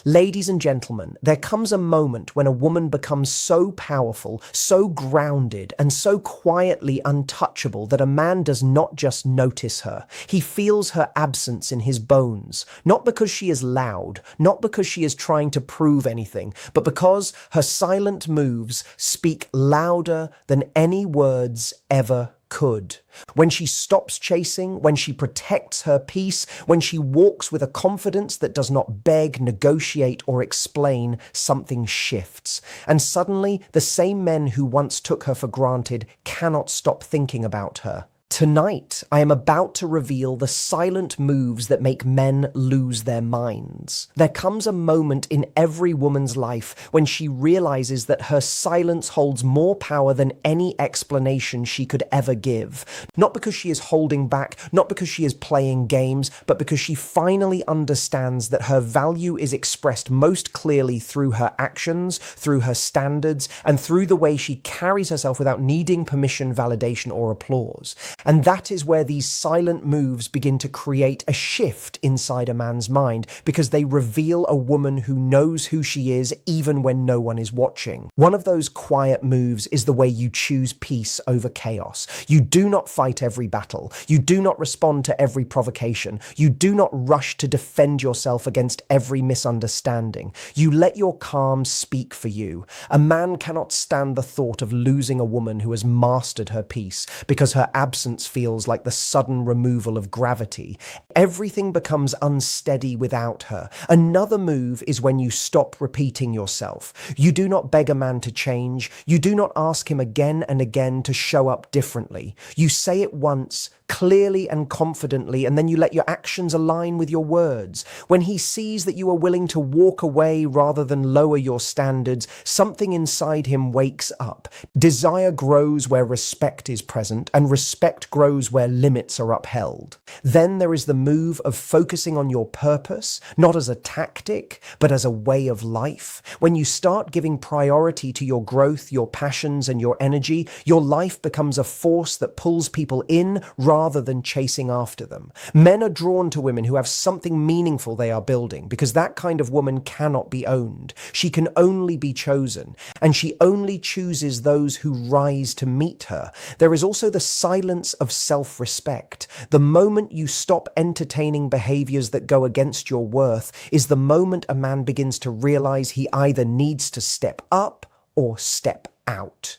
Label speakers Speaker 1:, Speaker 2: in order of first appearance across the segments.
Speaker 1: Ladies and gentlemen, there comes a moment when a woman becomes so powerful, so grounded, and so quietly untouchable that a man does not just notice her. He feels her absence in his bones, not because she is loud, not because she is trying to prove anything, but because her silent moves speak louder than any words ever could. When she stops chasing, when she protects her peace, when she walks with a confidence that does not beg, negotiate, or explain, something shifts. And suddenly, the same men who once took her for granted cannot stop thinking about her. Tonight, I am about to reveal the silent moves that make men lose their minds. There comes a moment in every woman's life when she realizes that her silence holds more power than any explanation she could ever give. Not because she is holding back, not because she is playing games, but because she finally understands that her value is expressed most clearly through her actions, through her standards, and through the way she carries herself without needing permission, validation, or applause. And that is where these silent moves begin to create a shift inside a man's mind, because they reveal a woman who knows who she is even when no one is watching. One of those quiet moves is the way you choose peace over chaos. You do not fight every battle. You do not respond to every provocation. You do not rush to defend yourself against every misunderstanding. You let your calm speak for you. A man cannot stand the thought of losing a woman who has mastered her peace, because her absence feels like the sudden removal of gravity. Everything becomes unsteady without her. Another move is when you stop repeating yourself. You do not beg a man to change. You do not ask him again and again to show up differently. You say it once, clearly and confidently, and then you let your actions align with your words. When he sees that you are willing to walk away rather than lower your standards, something inside him wakes up. Desire grows where respect is present, and respect grows where limits are upheld. Then there is the move of focusing on your purpose, not as a tactic, but as a way of life. When you start giving priority to your growth, your passions, and your energy, your life becomes a force that pulls people in rather than chasing after them. Men are drawn to women who have something meaningful they are building, because that kind of woman cannot be owned. She can only be chosen, and she only chooses those who rise to meet her. There is also the silence of self-respect. The moment you stop entertaining behaviors that go against your worth is the moment a man begins to realize he either needs to step up or step out.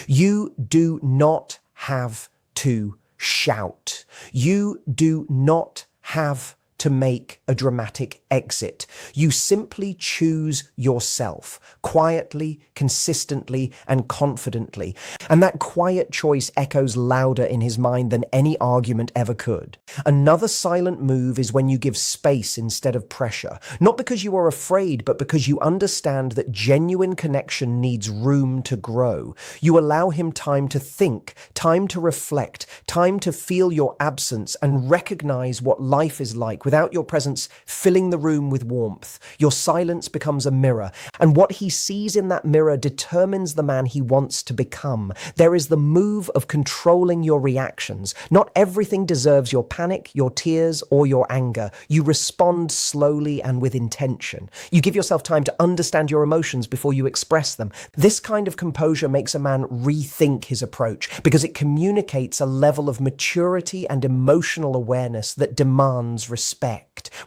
Speaker 1: You do not have to shout. You do not have to make a dramatic exit. You simply choose yourself, quietly, consistently, and confidently. And that quiet choice echoes louder in his mind than any argument ever could. Another silent move is when you give space instead of pressure. Not because you are afraid, but because you understand that genuine connection needs room to grow. You allow him time to think, time to reflect, time to feel your absence and recognize what life is like without your presence filling the room with warmth. Your silence becomes a mirror, and what he sees in that mirror determines the man he wants to become. There is the move of controlling your reactions. Not everything deserves your panic, your tears, or your anger. You respond slowly and with intention. You give yourself time to understand your emotions before you express them. This kind of composure makes a man rethink his approach, because it communicates a level of maturity and emotional awareness that demands respect.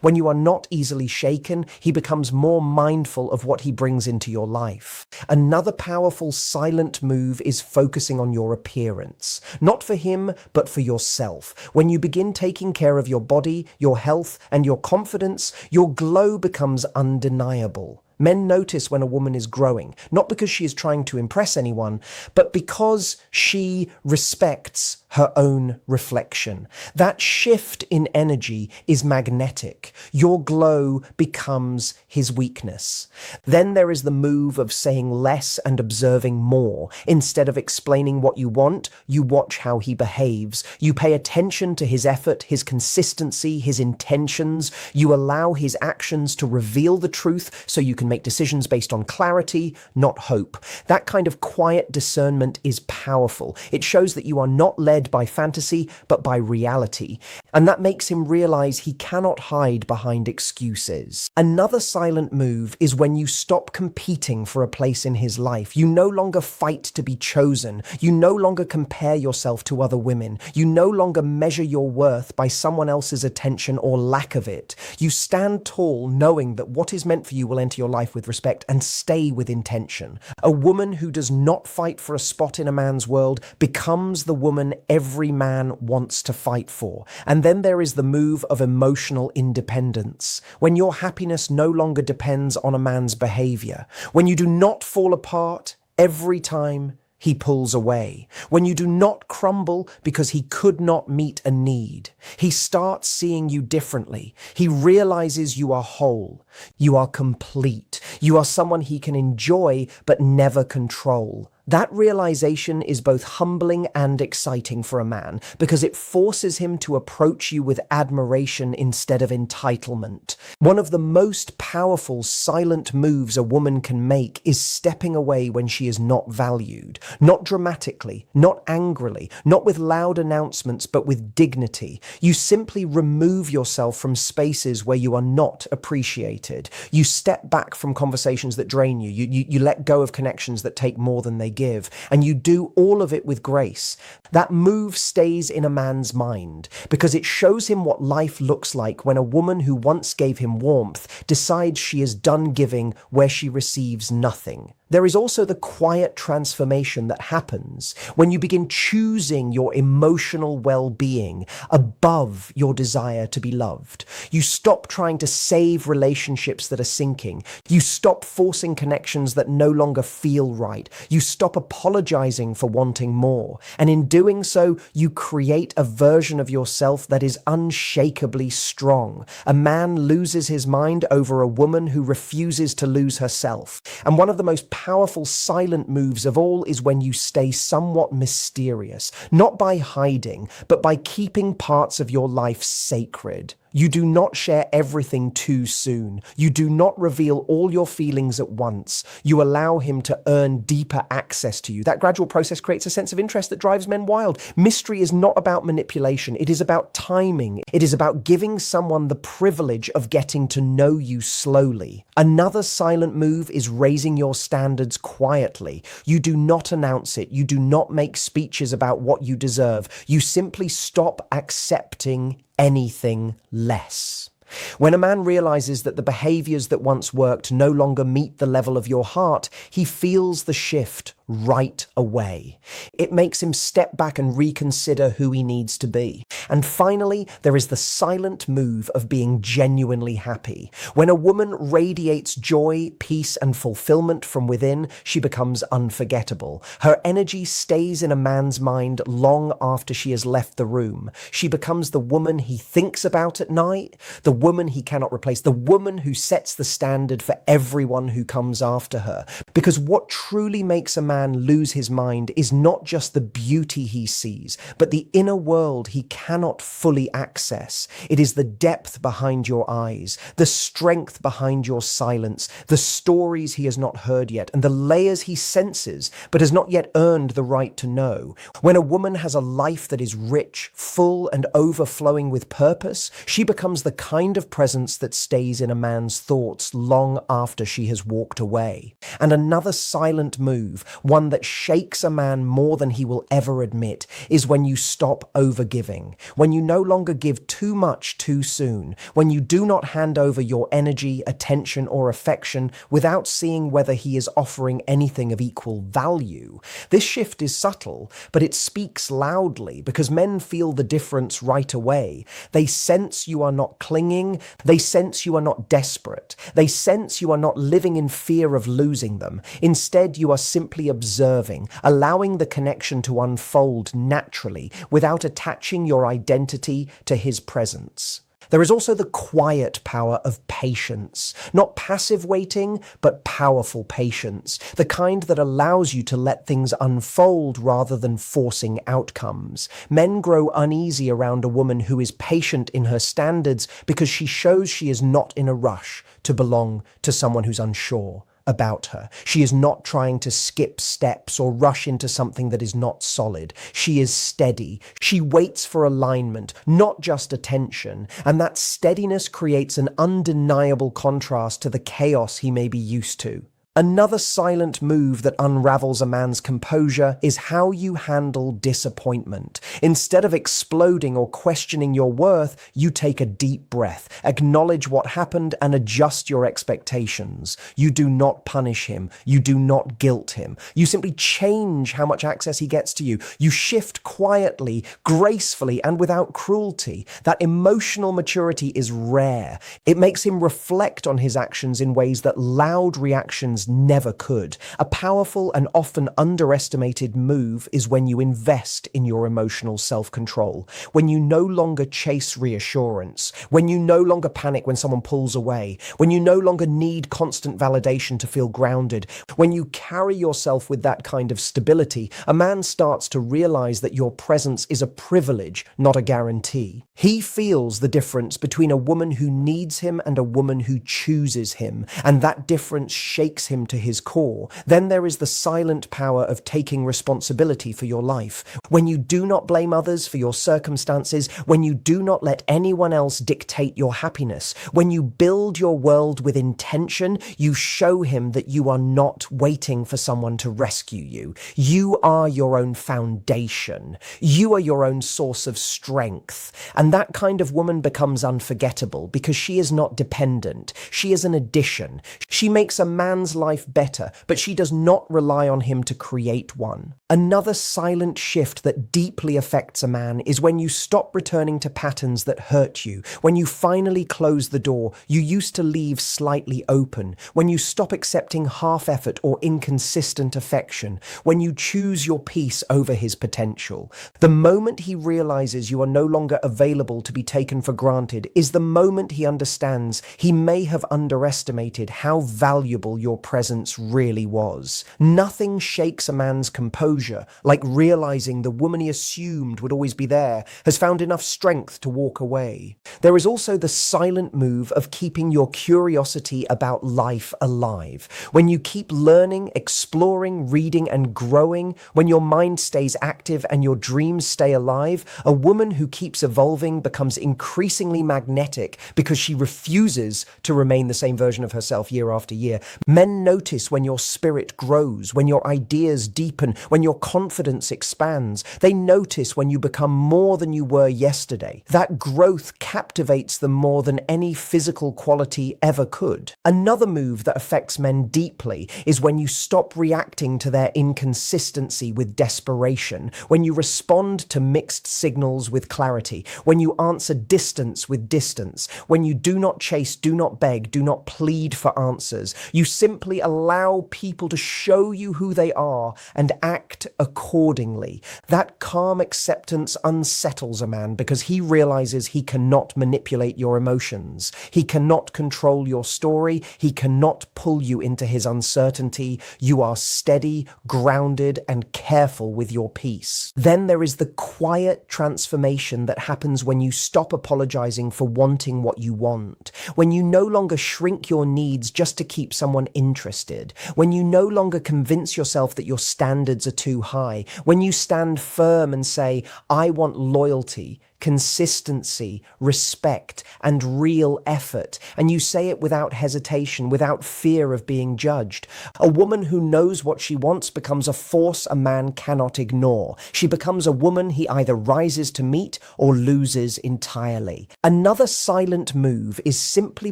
Speaker 1: When you are not easily shaken, he becomes more mindful of what he brings into your life. Another powerful silent move is focusing on your appearance. Not for him, but for yourself. When you begin taking care of your body, your health, and your confidence, your glow becomes undeniable. Men notice when a woman is growing, not because she is trying to impress anyone, but because she respects her own reflection. That shift in energy is magnetic. Your glow becomes his weakness. Then there is the move of saying less and observing more. Instead of explaining what you want, you watch how he behaves. You pay attention to his effort, his consistency, his intentions. You allow his actions to reveal the truth so you can make decisions based on clarity, not hope. That kind of quiet discernment is powerful. It shows that you are not led by fantasy, but by reality. And that makes him realize he cannot hide behind excuses. Another silent move is when you stop competing for a place in his life. You no longer fight to be chosen. You no longer compare yourself to other women. You no longer measure your worth by someone else's attention or lack of it. You stand tall knowing that what is meant for you will enter your life with respect and stay with intention. A woman who does not fight for a spot in a man's world becomes the woman every man wants to fight for. And then there is the move of emotional independence, when your happiness no longer depends on a man's behavior, when you do not fall apart every time he pulls away, when you do not crumble because he could not meet a need. He starts seeing you differently. He realizes you are whole. You are complete. You are someone he can enjoy but never control. That realization is both humbling and exciting for a man because it forces him to approach you with admiration instead of entitlement. One of the most powerful silent moves a woman can make is stepping away when she is not valued. Not dramatically, not angrily, not with loud announcements, but with dignity. You simply remove yourself from spaces where you are not appreciated. You step back from conversations that drain you. You let go of connections that take more than they give, and you do all of it with grace. That move stays in a man's mind because it shows him what life looks like when a woman who once gave him warmth decides she is done giving where she receives nothing. There is also the quiet transformation that happens when you begin choosing your emotional well-being above your desire to be loved. You stop trying to save relationships that are sinking. You stop forcing connections that no longer feel right. You stop apologizing for wanting more. And in doing so, you create a version of yourself that is unshakably strong. A man loses his mind over a woman who refuses to lose herself. And one of the most powerful silent moves of all is when you stay somewhat mysterious, not by hiding, but by keeping parts of your life sacred. You do not share everything too soon. You do not reveal all your feelings at once. You allow him to earn deeper access to you. That gradual process creates a sense of interest that drives men wild. Mystery is not about manipulation. It is about timing. It is about giving someone the privilege of getting to know you slowly. Another silent move is raising your standards quietly. You do not announce it. You do not make speeches about what you deserve. You simply stop accepting anything less. When a man realizes that the behaviors that once worked no longer meet the level of your heart, he feels the shift right away. It makes him step back and reconsider who he needs to be. And finally, there is the silent move of being genuinely happy. When a woman radiates joy, peace, and fulfillment from within, she becomes unforgettable. Her energy stays in a man's mind long after she has left the room. She becomes the woman he thinks about at night, the woman he cannot replace, the woman who sets the standard for everyone who comes after her. Because what truly makes a man lose his mind is not just the beauty he sees, but the inner world he cannot fully access. It is the depth behind your eyes, the strength behind your silence, the stories he has not heard yet, and the layers he senses but has not yet earned the right to know. When a woman has a life that is rich, full, and overflowing with purpose, she becomes the kind of presence that stays in a man's thoughts long after she has walked away. And another silent move, one that shakes a man more than he will ever admit, is when you stop overgiving, when you no longer give too much too soon, when you do not hand over your energy, attention, or affection without seeing whether he is offering anything of equal value. This shift is subtle, but it speaks loudly because men feel the difference right away. They sense you are not clinging, they sense you are not desperate, they sense you are not living in fear of losing them. Instead, you are simply observing, allowing the connection to unfold naturally without attaching your identity to his presence. There is also the quiet power of patience. Not passive waiting, but powerful patience. The kind that allows you to let things unfold rather than forcing outcomes. Men grow uneasy around a woman who is patient in her standards because she shows she is not in a rush to belong to someone who's unsure about her. She is not trying to skip steps or rush into something that is not solid. She is steady. She waits for alignment, not just attention. And that steadiness creates an undeniable contrast to the chaos he may be used to. Another silent move that unravels a man's composure is how you handle disappointment. Instead of exploding or questioning your worth, you take a deep breath, acknowledge what happened, and adjust your expectations. You do not punish him. You do not guilt him. You simply change how much access he gets to you. You shift quietly, gracefully, and without cruelty. That emotional maturity is rare. It makes him reflect on his actions in ways that loud reactions never could. A powerful and often underestimated move is when you invest in your emotional self-control, when you no longer chase reassurance, when you no longer panic when someone pulls away, when you no longer need constant validation to feel grounded. When you carry yourself with that kind of stability, a man starts to realize that your presence is a privilege, not a guarantee. He feels the difference between a woman who needs him and a woman who chooses him, and that difference shakes him to his core. Then there is the silent power of taking responsibility for your life. When you do not blame others for your circumstances, when you do not let anyone else dictate your happiness, when you build your world with intention, you show him that you are not waiting for someone to rescue you. You are your own foundation. You are your own source of strength. And that kind of woman becomes unforgettable because she is not dependent. She is an addition. She makes a man's life better, but she does not rely on him to create one. Another silent shift that deeply affects a man is when you stop returning to patterns that hurt you, when you finally close the door you used to leave slightly open, when you stop accepting half effort or inconsistent affection, when you choose your peace over his potential. The moment he realizes you are no longer available to be taken for granted is the moment he understands he may have underestimated how valuable your presence really was. Nothing shakes a man's composure like realizing the woman he assumed would always be there has found enough strength to walk away. There is also the silent move of keeping your curiosity about life alive. When you keep learning, exploring, reading, and growing, when your mind stays active and your dreams stay alive, a woman who keeps evolving becomes increasingly magnetic because she refuses to remain the same version of herself year after year. Men notice when your spirit grows, when your ideas deepen, when your confidence expands. They notice when you become more than you were yesterday. That growth captivates them more than any physical quality ever could. Another move that affects men deeply is when you stop reacting to their inconsistency with desperation, when you respond to mixed signals with clarity, when you answer distance with distance, when you do not chase, do not beg, do not plead for answers. You simply allow people to show you who they are and act accordingly. That calm acceptance unsettles a man because he realizes he cannot manipulate your emotions. He cannot control your story. He cannot pull you into his uncertainty. You are steady, grounded, and careful with your peace. Then there is the quiet transformation that happens when you stop apologizing for wanting what you want, when you no longer shrink your needs just to keep someone interested, when you no longer convince yourself that your standards are too high, when you stand firm and say, I want loyalty, consistency, respect, and real effort, and you say it without hesitation, without fear of being judged. A woman who knows what she wants becomes a force a man cannot ignore. She becomes a woman he either rises to meet or loses entirely. Another silent move is simply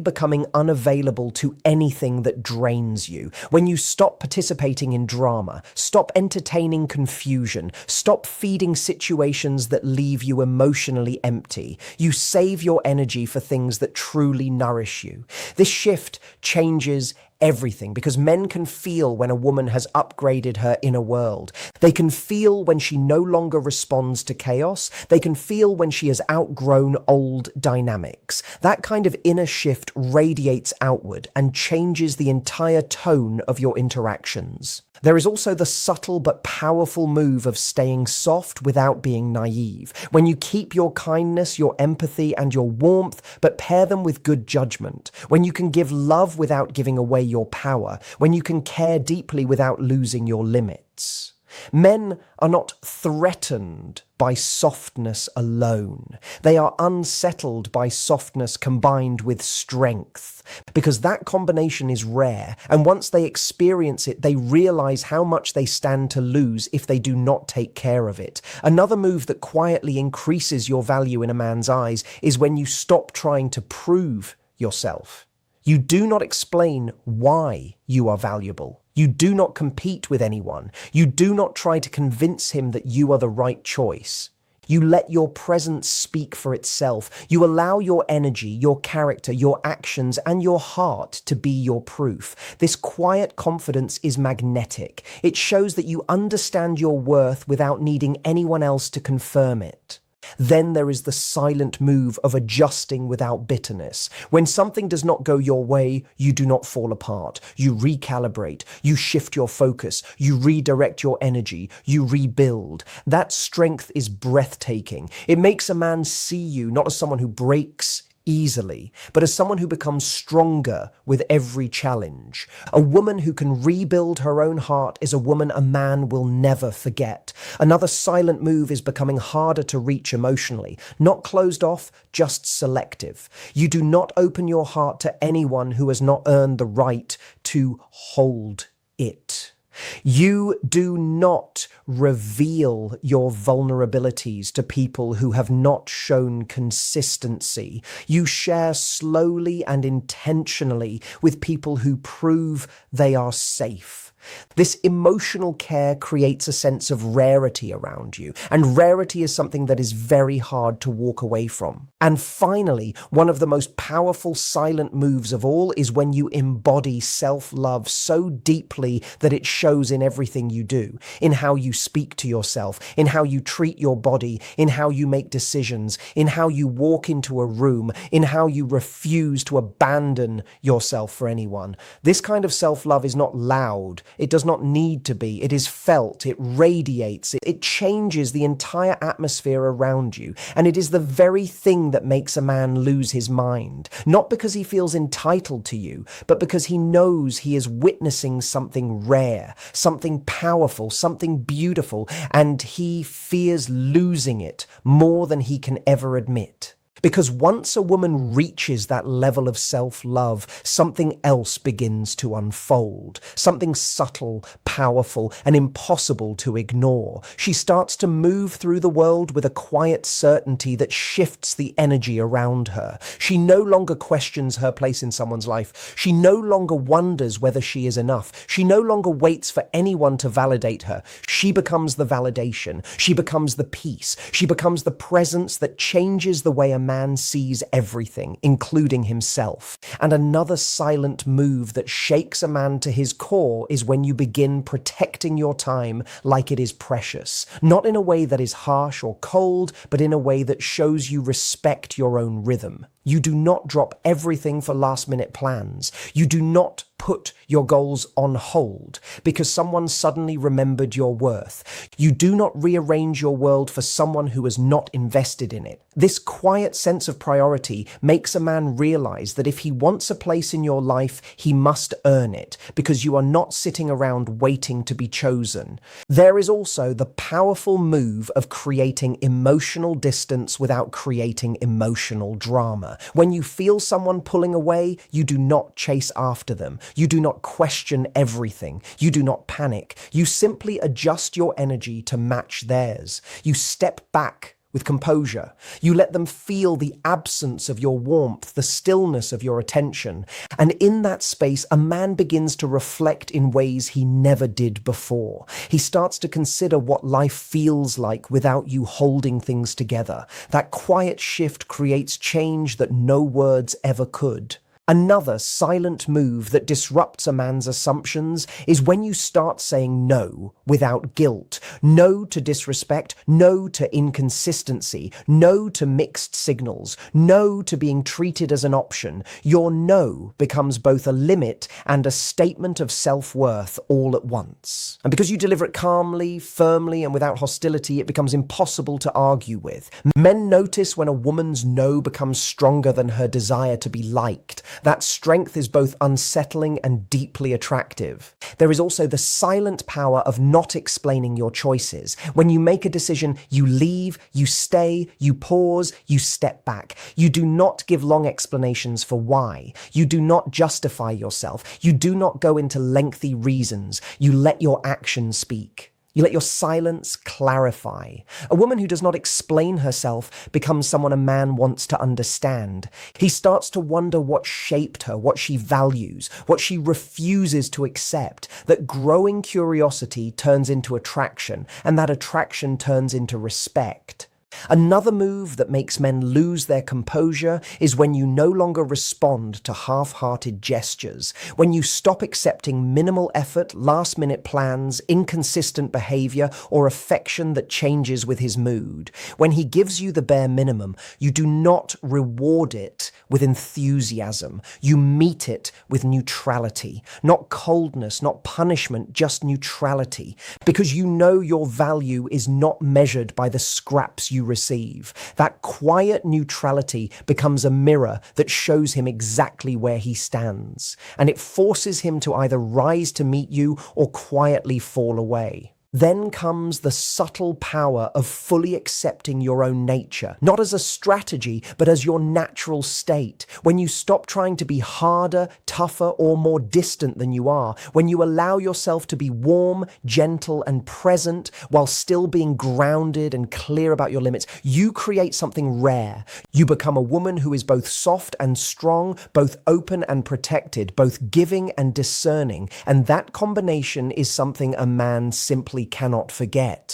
Speaker 1: becoming unavailable to anything that drains you. When you stop participating in drama, stop entertaining confusion, stop feeding situations that leave you emotionally empty. You save your energy for things that truly nourish you. This shift changes everything, because men can feel when a woman has upgraded her inner world. They can feel when she no longer responds to chaos. They can feel when she has outgrown old dynamics. That kind of inner shift radiates outward and changes the entire tone of your interactions. There is also the subtle but powerful move of staying soft without being naive. When you keep your kindness, your empathy, and your warmth, but pair them with good judgment. When you can give love without giving away your power. When you can care deeply without losing your limits. Men are not threatened by softness alone. They are unsettled by softness combined with strength, because that combination is rare, and once they experience it, they realize how much they stand to lose if they do not take care of it. Another move that quietly increases your value in a man's eyes is when you stop trying to prove yourself. You do not explain why you are valuable. You do not compete with anyone. You do not try to convince him that you are the right choice. You let your presence speak for itself. You allow your energy, your character, your actions, and your heart to be your proof. This quiet confidence is magnetic. It shows that you understand your worth without needing anyone else to confirm it. Then there is the silent move of adjusting without bitterness. When something does not go your way, you do not fall apart. You recalibrate, you shift your focus, you redirect your energy, you rebuild. That strength is breathtaking. It makes a man see you not as someone who breaks easily, but as someone who becomes stronger with every challenge. A woman who can rebuild her own heart is a woman a man will never forget. Another silent move is becoming harder to reach emotionally. Not closed off, just selective. You do not open your heart to anyone who has not earned the right to hold it. You do not reveal your vulnerabilities to people who have not shown consistency. You share slowly and intentionally with people who prove they are safe. This emotional care creates a sense of rarity around you, and rarity is something that is very hard to walk away from. And finally, one of the most powerful silent moves of all is when you embody self-love so deeply that it shows in everything you do, in how you speak to yourself, in how you treat your body, in how you make decisions, in how you walk into a room, in how you refuse to abandon yourself for anyone. This kind of self-love is not loud. It does not need to be. It is felt. It radiates. It changes the entire atmosphere around you. And it is the very thing that makes a man lose his mind. Not because he feels entitled to you, but because he knows he is witnessing something rare, something powerful, something beautiful, and he fears losing it more than he can ever admit. Because once a woman reaches that level of self-love, something else begins to unfold. Something subtle, powerful, and impossible to ignore. She starts to move through the world with a quiet certainty that shifts the energy around her. She no longer questions her place in someone's life. She no longer wonders whether she is enough. She no longer waits for anyone to validate her. She becomes the validation. She becomes the peace. She becomes the presence that changes the way a man sees everything, including himself. And another silent move that shakes a man to his core is when you begin protecting your time like it is precious. Not in a way that is harsh or cold, but in a way that shows you respect your own rhythm. You do not drop everything for last-minute plans. You do not put your goals on hold because someone suddenly remembered your worth. You do not rearrange your world for someone who has not invested in it. This quiet sense of priority makes a man realize that if he wants a place in your life, he must earn it because you are not sitting around waiting to be chosen. There is also the powerful move of creating emotional distance without creating emotional drama. When you feel someone pulling away, you do not chase after them. You do not question everything. You do not panic. You simply adjust your energy to match theirs. You step back with composure. You let them feel the absence of your warmth, the stillness of your attention. And in that space, a man begins to reflect in ways he never did before. He starts to consider what life feels like without you holding things together. That quiet shift creates change that no words ever could. Another silent move that disrupts a man's assumptions is when you start saying no without guilt. No to disrespect, no to inconsistency, no to mixed signals, no to being treated as an option. Your no becomes both a limit and a statement of self-worth all at once. And because you deliver it calmly, firmly, and without hostility, it becomes impossible to argue with. Men notice when a woman's no becomes stronger than her desire to be liked. That strength is both unsettling and deeply attractive. There is also the silent power of not explaining your choices. When you make a decision, you leave, you stay, you pause, you step back. You do not give long explanations for why. You do not justify yourself. You do not go into lengthy reasons. You let your actions speak. You let your silence clarify. A woman who does not explain herself becomes someone a man wants to understand. He starts to wonder what shaped her, what she values, what she refuses to accept. That growing curiosity turns into attraction, and that attraction turns into respect. Another move that makes men lose their composure is when you no longer respond to half-hearted gestures, when you stop accepting minimal effort, last-minute plans, inconsistent behavior, or affection that changes with his mood. When he gives you the bare minimum, you do not reward it with enthusiasm. You meet it with neutrality, not coldness, not punishment, just neutrality, because you know your value is not measured by the scraps you receive. That quiet neutrality becomes a mirror that shows him exactly where he stands, and it forces him to either rise to meet you or quietly fall away. Then comes the subtle power of fully accepting your own nature, not as a strategy, but as your natural state. When you stop trying to be harder, tougher, or more distant than you are, when you allow yourself to be warm, gentle, and present while still being grounded and clear about your limits, you create something rare. You become a woman who is both soft and strong, both open and protected, both giving and discerning, and that combination is something a man simply cannot forget.